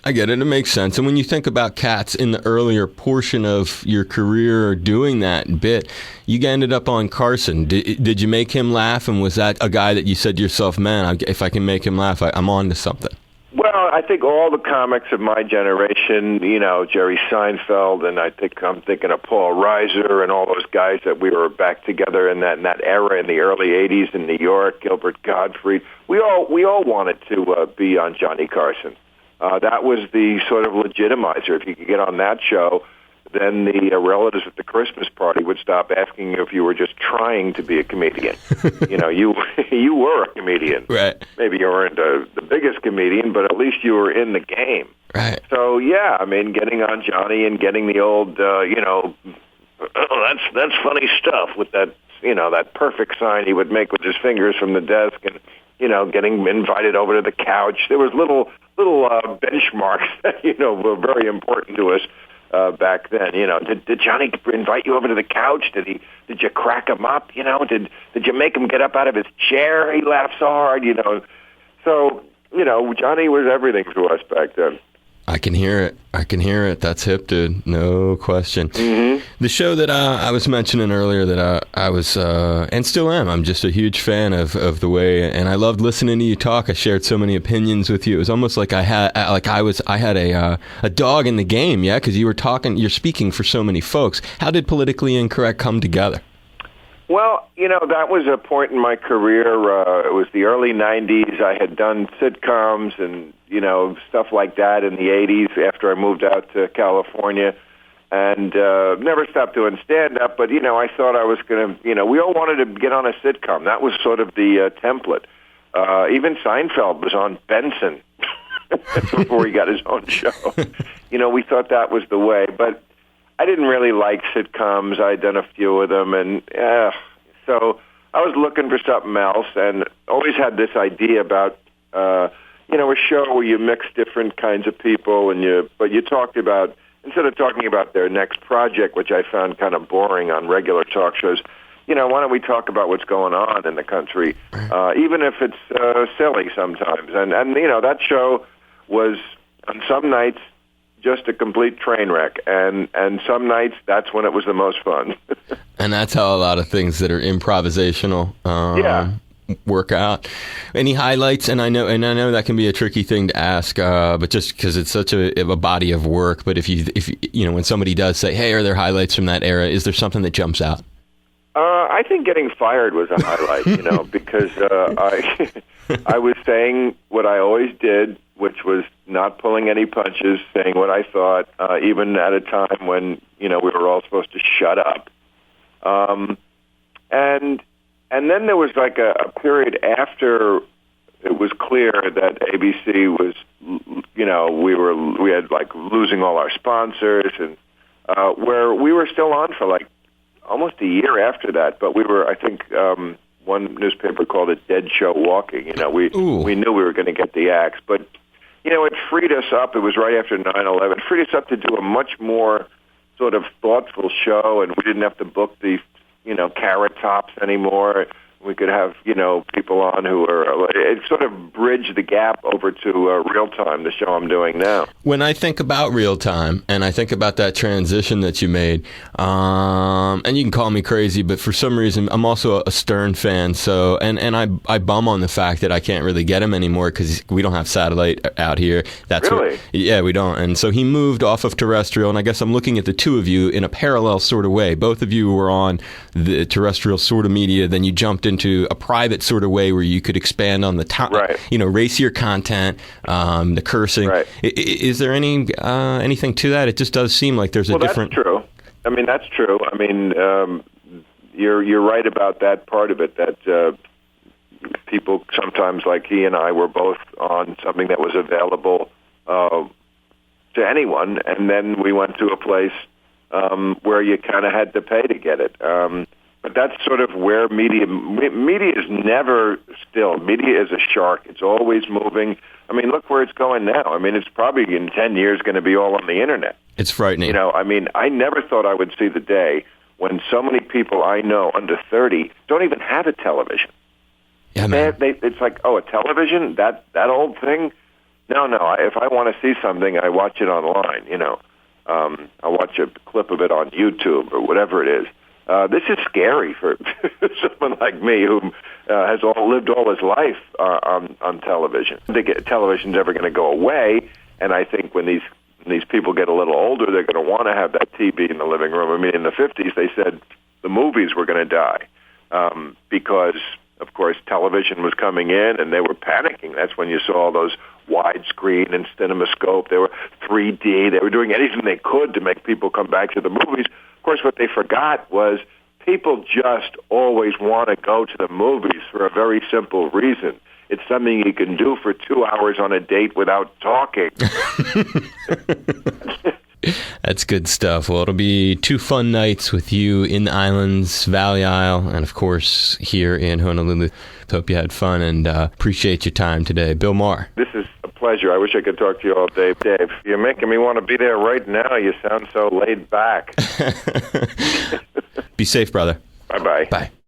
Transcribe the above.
I get it. It makes sense. And when you think about Katz in the earlier portion of your career doing that bit, you ended up on Carson. Did you make him laugh? And was that a guy that you said to yourself, man, if I can make him laugh, I'm on to something? Well, I think all the comics of my generation, Jerry Seinfeld, and I'm thinking of Paul Reiser and all those guys that we were back together in that era in the early '80s in New York. Gilbert Gottfried. We all wanted to be on Johnny Carson. That was the sort of legitimizer. If you could get on that show, then the relatives at the Christmas party would stop asking you if you were just trying to be a comedian. You were a comedian. Right. Maybe you weren't the biggest comedian, but at least you were in the game. Right. So, yeah, I mean, getting on Johnny and getting the old, that's funny stuff with that, that perfect sign he would make with his fingers from the desk and, getting invited over to the couch. There was little benchmarks that, were very important to us. Back then, did Johnny invite you over to the couch? Did you crack him up? Did you make him get up out of his chair? He laughed so hard, So, Johnny was everything to us back then. I can hear it. That's hip, dude. No question. Mm-hmm. The show that I was mentioning earlier that I was, and still am, I'm just a huge fan of the way, and I loved listening to you talk. I shared so many opinions with you. It was almost like I had a dog in the game, yeah, because you're speaking for so many folks. How did Politically Incorrect come together? Well, that was a point in my career. It was the early 90s. I had done sitcoms and, stuff like that in the 80s after I moved out to California and never stopped doing stand-up. But, I thought I was going to, we all wanted to get on a sitcom. That was sort of the template. Even Seinfeld was on Benson before he got his own show. We thought that was the way. But I didn't really like sitcoms. I'd done a few of them, and so I was looking for something else, and always had this idea about a show where you mix different kinds of people, but you talked about, instead of talking about their next project, which I found kind of boring on regular talk shows, why don't we talk about what's going on in the country, even if it's silly sometimes, and that show was on some nights just a complete train wreck, and some nights that's when it was the most fun. And that's how a lot of things that are improvisational work out. Any highlights? And I know that can be a tricky thing to ask, but just because it's such a body of work. But if when somebody does say, "Hey, are there highlights from that era?" Is there something that jumps out? I think getting fired was a highlight, because I was saying what I always did, which was not pulling any punches, saying what I thought, even at a time when, we were all supposed to shut up. And then there was like a period after it was clear that ABC was, we had like losing all our sponsors, and where we were still on for like almost a year after that, but we were, I think, one newspaper called it Dead Show Walking. We knew we were going to get the axe, but it freed us up. It was right after 9/11. It freed us up to do a much more sort of thoughtful show, and we didn't have to book the, carrot tops anymore. We could have, people on who are, it sort of bridged the gap over to Real Time, the show I'm doing now. When I think about Real Time, and I think about that transition that you made, and you can call me crazy, but for some reason, I'm also a Stern fan, so, and I bum on the fact that I can't really get him anymore because we don't have satellite out here. That's really? Yeah, we don't. And so he moved off of terrestrial, and I guess I'm looking at the two of you in a parallel sort of way. Both of you were on the terrestrial sort of media, then you jumped into a private sort of way where you could expand on the time, right. Racier content, the cursing. Right. Is there anything to that? It just does seem like there's a different. That's true. That's true. You're right about that part of it. That people sometimes, like he and I, were both on something that was available to anyone, and then we went to a place where you kind of had to pay to get it. But that's sort of where media is never still. Media is a shark. It's always moving. Look where it's going now. It's probably in 10 years going to be all on the internet. It's frightening. I never thought I would see the day when so many people I know under 30 don't even have a television. Yeah, man. It's like, a television? That old thing? No. If I want to see something, I watch it online. I watch a clip of it on YouTube or whatever it is. This is scary for someone like me who has lived all his life on television. I think television's ever going to go away, and I think when these people get a little older, they're going to want to have that TV in the living room. I mean, in the 50s, they said the movies were going to die because, of course, television was coming in, and they were panicking. That's when you saw all those widescreen and cinemascope. They were 3D. They were doing anything they could to make people come back to the movies. Of course, what they forgot was people just always want to go to the movies for a very simple reason. It's something you can do for 2 hours on a date without talking. That's good stuff. Well, it'll be 2 fun nights with you in the islands, Valley Isle, and of course here in Honolulu. Hope you had fun and appreciate your time today. Bill Maher. This is a pleasure. I wish I could talk to you all day. Dave, you're making me want to be there right now. You sound so laid back. Be safe, brother. Bye-bye. Bye.